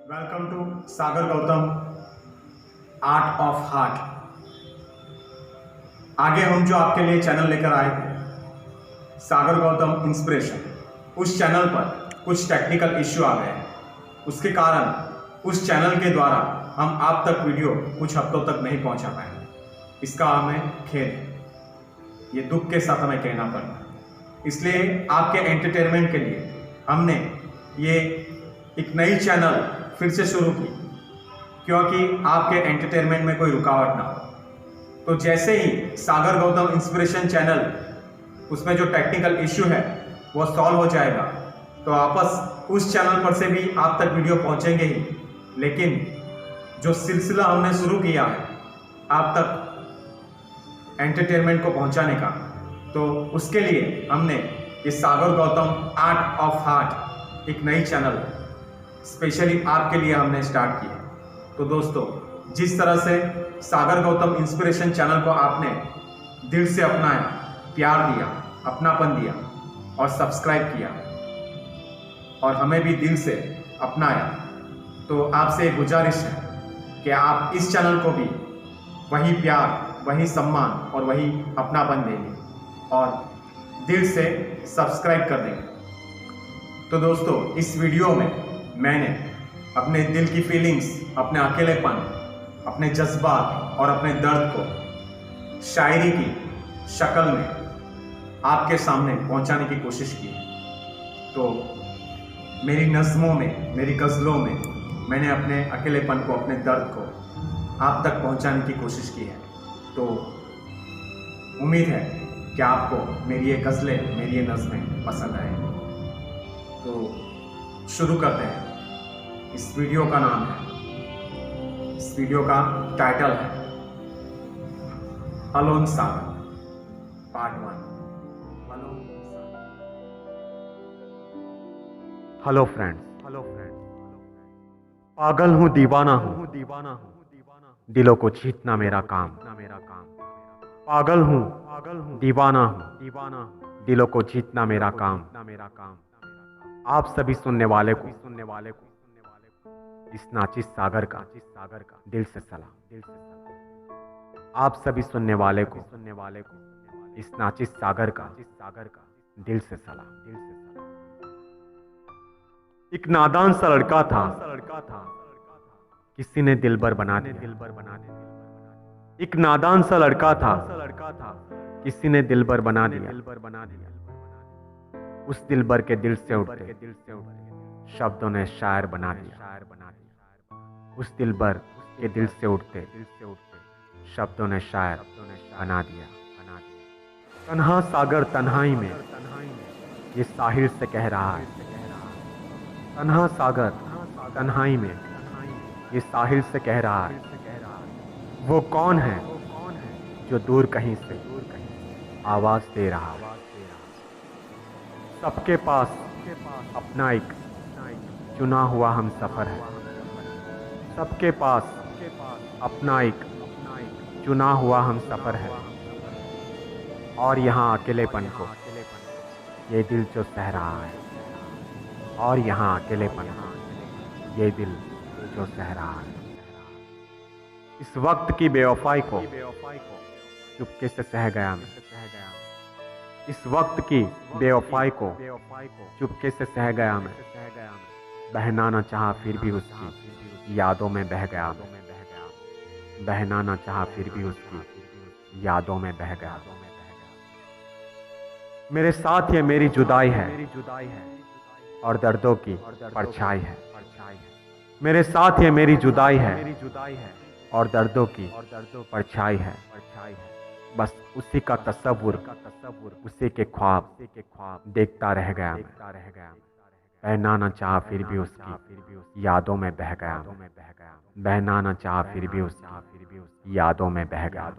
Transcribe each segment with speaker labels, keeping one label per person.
Speaker 1: Welcome to Sagar Gautam art of heart. आगे हम जो आपके लिए चैनल लेकर आए थे सागर गौतम इंस्पिरेशन, उस चैनल पर कुछ टेक्निकल इश्यू आ गए हैं। उसके कारण उस चैनल के द्वारा हम आप तक वीडियो कुछ हफ्तों तक नहीं पहुंचा पाए। इसका हमें खेद है, ये दुख के साथ हमें कहना पड़ा। इसलिए आपके एंटरटेनमेंट के लिए हमने ये एक नई चैनल फिर से शुरू की, क्योंकि आपके एंटरटेनमेंट में कोई रुकावट ना हो। तो जैसे ही सागर गौतम इंस्पिरेशन चैनल, उसमें जो टेक्निकल इश्यू है वो सॉल्व हो जाएगा, तो वापस उस चैनल पर से भी आप तक वीडियो पहुंचेंगे ही। लेकिन जो सिलसिला हमने शुरू किया है आप तक एंटरटेनमेंट को पहुंचाने का, तो उसके लिए हमने ये सागर गौतम आर्ट ऑफ हार्ट एक नई चैनल स्पेशली आपके लिए हमने स्टार्ट किया। तो दोस्तों, जिस तरह से सागर गौतम इंस्पिरेशन चैनल को आपने दिल से अपनाया, प्यार दिया, अपनापन दिया और सब्सक्राइब किया और हमें भी दिल से अपनाया, तो आपसे गुजारिश है कि आप इस चैनल को भी वही प्यार, वही सम्मान और वही अपनापन देंगे और दिल से सब्सक्राइब कर देंगे। तो दोस्तों, इस वीडियो में मैंने अपने दिल की फीलिंग्स, अपने अकेलेपन, अपने जज्बात और अपने दर्द को शायरी की शक्ल में आपके सामने पहुंचाने की कोशिश की। तो मेरी नज़्मों में, मेरी गज़लों में मैंने अपने अकेलेपन को, अपने दर्द को आप तक पहुंचाने की कोशिश की है। तो उम्मीद है कि आपको मेरी ये गज़लें, मेरी ये नज़्में पसंद आएंगी। तो शुरू करते हैं। इस वीडियो का नाम है, इस वीडियो का टाइटल है अलोन सागर पार्ट 1।
Speaker 2: हेलो फ्रेंड्स, पागल हूँ, दीवाना हूँ, दिलों को जीतना मेरा काम। पागल हूँ, दीवाना हूँ, दिलों को जीतना मेरा काम। आप सभी सुनने वाले को इस नाचिस सागर का दिल से सलाम। आप सभी सुनने वाले को इस नाचिस सागर का दिल से सलाम। एक नादान सा लड़का था, किसी ने दिलबर बना दिया। एक नादान सा लड़का था, किसी ने दिलबर बना दिया। उस दिलबर के दिल से उठते शब्दों ने शायर बना दिया। उस दिलबर के दिल से उठते शब्दों ने शायर बना दिया। तन्हा सागर तन्हाई में ये साहिल से कह रहा है। तन्हा सागर तन्हाई में ये साहिल से कह रहा है, वो कौन है जो दूर कहीं से आवाज दे रहा है। सबके पास अपना एक चुना हुआ हम सफर है। सबके पास अपना एक चुना हुआ हम सफर है। और यहाँ अकेलेपन को ये दिल जो सह रहा है। और यहाँ अकेलेपन को ये दिल जो सह रहा है। इस वक्त की बेवफाई को चुपके से सह गया मैं। इस वक्त की बेवफाई को चुपके से सह गया मैं। बहना न चाहा फिर भी उसकी यादों में बह गया मैं। बहना न चाहा फिर भी उसकी यादों में बह गया। मेरे साथ ये मेरी जुदाई है और दर्दों की परछाई है। मेरे साथ ये मेरी जुदाई है और दर्दों की परछाई है। बस उसी का तसव्वुर, उसी के ख्वाब देखता रह गया मैं। बहना न चाहा फिर भी उसकी यादों में बह गया। बहना न चाहा फिर भी उसकी यादों में बह गया।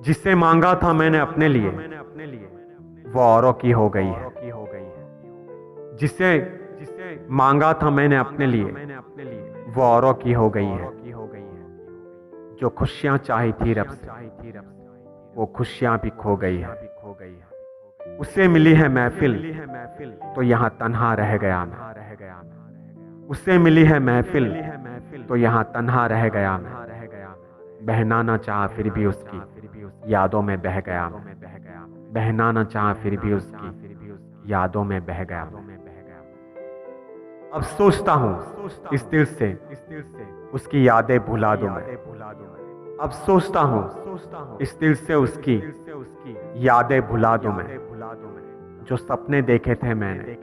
Speaker 2: जिसे मांगा था मैंने अपने लिए वो औरों की हो गई है। जिसे मांगा था मैंने अपने लिए वो औरों की हो गई है। जो खुशियां चाही थी रब से वो खुशियां भी खो गई है। उसे मिली है महफिल तो यहाँ तन्हा रह गया मैं। उसे मिली है महफिल तो यहाँ तन्हा रह गया मैं। बहना न चाहा फिर भी उसकी यादों में बह गया मैं। बहना न चाहा फिर भी उसकी यादों में बह गया मैं। अब सोचता हूँ इस दिल से उसकी यादें भुला दूं मैं। अब सोचता हूँ इस दिल से उसकी यादें भुला दूं मैं। जो सपने देखे थे मैंने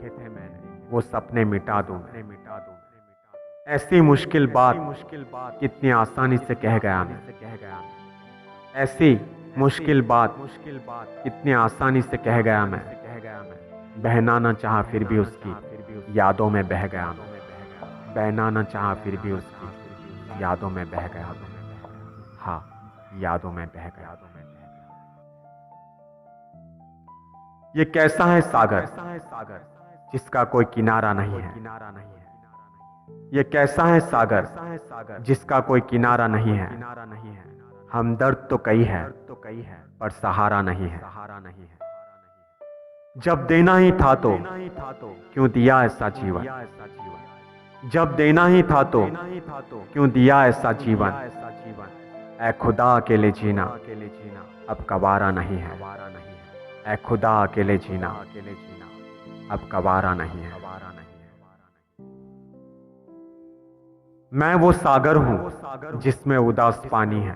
Speaker 2: वो सपने मिटा दूं मैं। ऐसी मुश्किल बात कितनी आसानी से कह गया मैं। ऐसी मुश्किल बात कितनी आसानी से कह गया मैं। बहना न चाहा फिर भी उसकी यादों में बह गया मैं। बहना न चाहा फिर भी उसकी यादों में बह गया मैं। हाँ, यादों में बह गया। ये कैसा है सागर जिसका कोई किनारा नहीं है। ये कैसा है सागर जिसका कोई किनारा नहीं है। हमदर्द तो कई है पर सहारा नहीं है। जब देना ही था तो क्यों दिया ऐसा जीवन। जब देना ही था तो क्यों दिया ऐसा जीवन। ऐ खुदा अकेले जीना अब गवारा नहीं है। ऐ खुदा अकेले जीना अब गवारा नहीं है। मैं वो सागर हूँ जिसमें उदास पानी है।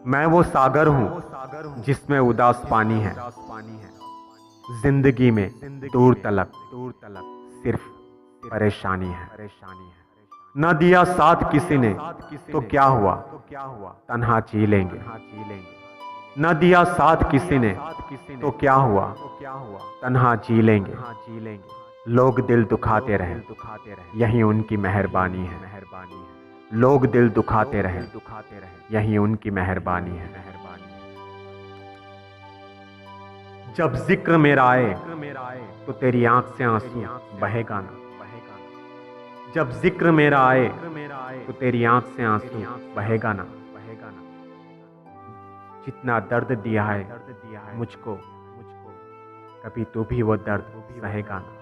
Speaker 2: मैं वो सागर हूँ जिसमें उदास पानी है। जिंदगी में दूर तलक सिर्फ परेशानी है। न दिया साथ किसी ने तो क्या हुआ तन्हा जी लेंगे। न दिया साथ किसी ने तो क्या हुआ तन्हा जी लेंगे। लोग दिल दुखाते रहे यही उनकी मेहरबानी है। लोग दिल दुखाते रहे यही उनकी मेहरबानी है। जब जिक्र मेरा आए तो तेरी आंख से आंसू बहेगा ना। जब जिक्र मेरा आए तो तेरी आंख से आंसू बहेगा ना। जितना दर्द दिया है मुझको कभी तू भी वो दर्द सहेगा ना।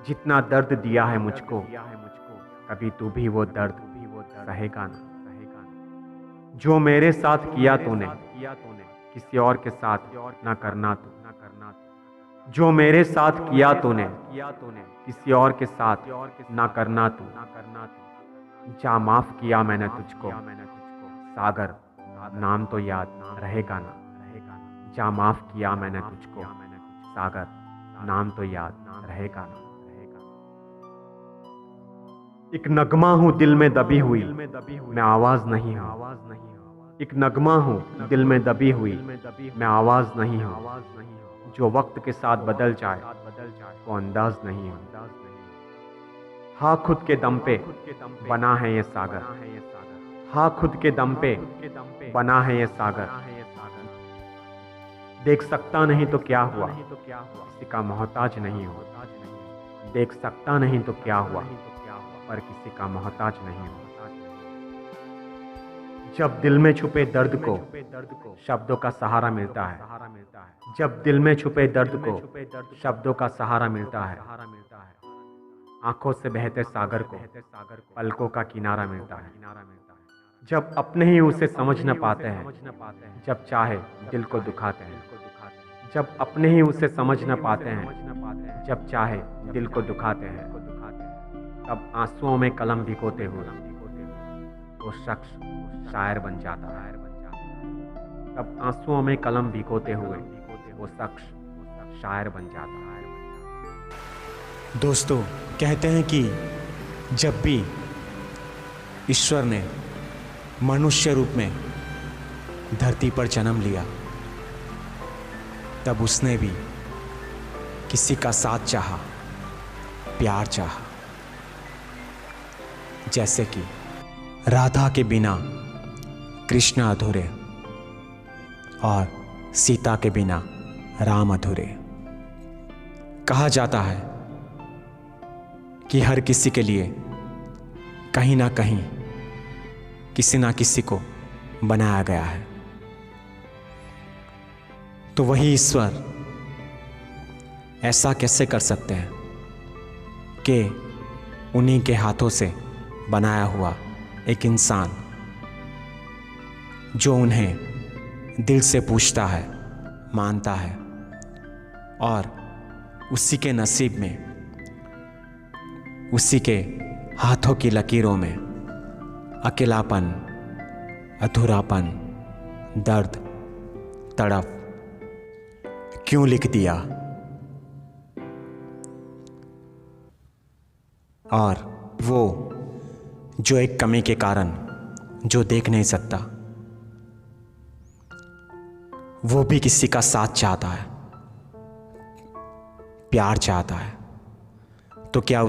Speaker 2: जितना दर्द दिया है मुझको कभी तू भी वो दर्द सहेगा ना। जो मेरे साथ किया तूने किसी और के साथ ना करना तू। जो मेरे साथ किया तूने किसी और के साथ ना करना तू। जा माफ किया मैंने तुझको सागर नाम तो याद रहेगा ना। जा माफ किया मैंने तुझको सागर नाम तो याद रहेगा ना। एक नगमा हूँ दिल में दबी हुई मैं आवाज नहीं हूँ। एक नगमा हूँ दिल में दबी हुई मैं आवाज नहीं हूँ। जो वक्त के साथ बदल जाए वो अंदाज नहीं हूँ। हाँ खुद के दम पे बना है ये सागर। हाँ खुद के दम पे बना है ये सागर। देख सकता नहीं तो क्या हुआ किसी का मोहताज नहीं हूँ। देख सकता नहीं तो क्या हुआ पर किसी का मोहताज नहीं हूँ। जब दिल में छुपे दर्द को शब्दों का सहारा मिलता है। जब दिल में छुपे दर्द को शब्दों का सहारा मिलता है। आंखों से बहते सागर को पलकों का किनारा मिलता है। जब अपने ही उसे समझ न पाते हैं जब चाहे दिल को दुखाते हैं। जब अपने ही उसे समझ न पाते हैं जब चाहे दिल को दुखाते हैं। तब आंसुओं में कलम भिगोते हुए वो शख्स शायर बन जाता है। तब आंसुओं में कलम भिगोते हुए वो शख्स शायर बन जाता है।
Speaker 3: दोस्तों, कहते हैं कि जब भी ईश्वर ने मनुष्य रूप में धरती पर जन्म लिया तब उसने भी किसी का साथ चाहा, प्यार चाहा। जैसे कि राधा के बिना कृष्ण अधूरे और सीता के बिना राम अधूरे। कहा जाता है कि हर किसी के लिए कहीं ना कहीं किसी ना किसी को बनाया गया है। तो वही ईश्वर ऐसा कैसे कर सकते हैं कि उन्हीं के हाथों से बनाया हुआ एक इंसान जो उन्हें दिल से पूछता है, मानता है और उसी के नसीब में, उसी के हाथों की लकीरों में अकेलापन, अधूरापन, दर्द, तड़प क्यों लिख दिया। और वो जो एक कमी के कारण जो देख नहीं सकता, वो भी किसी का साथ चाहता है, प्यार चाहता है, तो क्या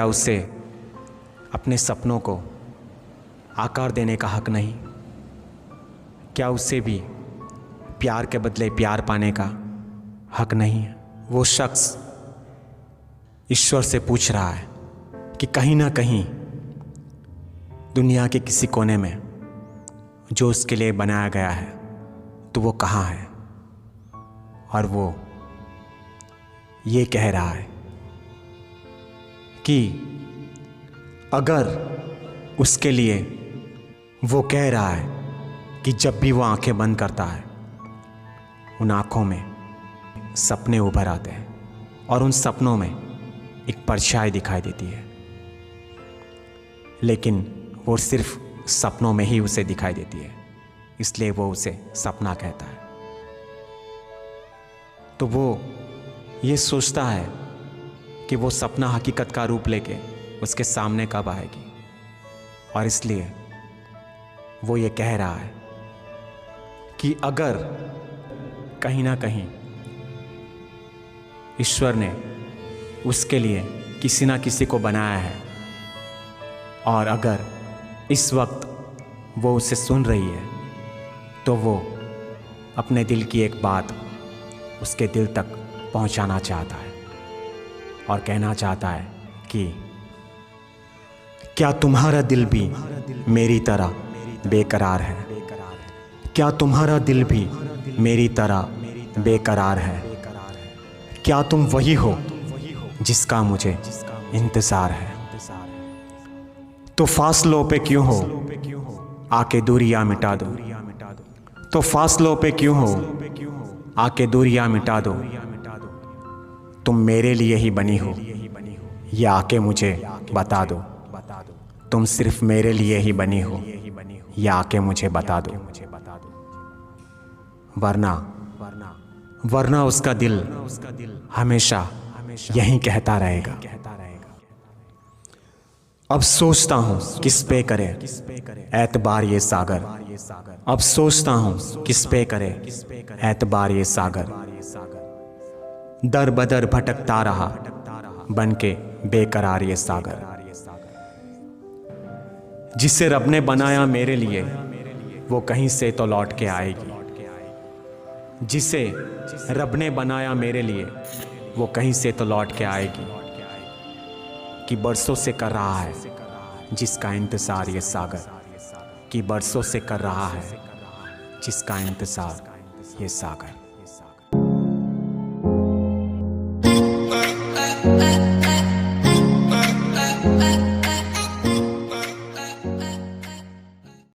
Speaker 3: उसे अपने सपनों को आकार देने का हक नहीं? क्या उसे भी प्यार के बदले प्यार पाने का हक नहीं है? वो शख्स ईश्वर से पूछ रहा है कि कहीं ना कहीं दुनिया के किसी कोने में जो उसके लिए बनाया गया है, तो वो कहाँ है? और वो ये कह रहा है कि अगर उसके लिए, वो कह रहा है कि जब भी वो आंखें बंद करता है, उन आंखों में सपने उभर आते हैं और उन सपनों में एक परछाई दिखाई देती है, लेकिन वो सिर्फ सपनों में ही उसे दिखाई देती है, इसलिए वो उसे सपना कहता है। तो वो ये सोचता है कि वो सपना हकीकत का रूप लेके उसके सामने कब आएगी, और इसलिए वो ये कह रहा है कि अगर कहीं ना कहीं ईश्वर ने उसके लिए किसी ना किसी को बनाया है, और अगर इस वक्त वो उसे सुन रही है, तो वो अपने दिल की एक बात उसके दिल तक पहुंचाना चाहता है और कहना चाहता है कि क्या तुम्हारा दिल भी मेरी तरह बेकरार है? क्या तुम्हारा दिल भी मेरी तरह बेकरार है? क्या तुम वही हो जिसका मुझे इंतज़ार है? तो फासलों पे क्यों हो, आके दूरियां मिटा दो। तो फासलों पे क्यों हो, आके दूरियां मिटा दो। तुम मेरे लिए ही बनी हो, या आके मुझे बता दो। तुम सिर्फ मेरे लिए ही बनी हो, या आके मुझे बता दो। वरना उसका दिल हमेशा यही कहता रहेगा। अब सोचता हूँ किस पे करे एतबार ये सागर। अब सोचता हूँ किस पे करे एतबार ये सागर। दर बदर भटकता रहा बन के बेकरार ये सागर। जिसे रब ने बनाया मेरे लिए वो कहीं से तो लौट के आएगी। जिसे रब ने बनाया मेरे लिए वो कहीं से तो लौट के आएगी। कि बरसों से कर रहा है जिसका इंतज़ार ये सागर। कि बरसों से कर रहा है जिसका इंतज़ार ये सागर।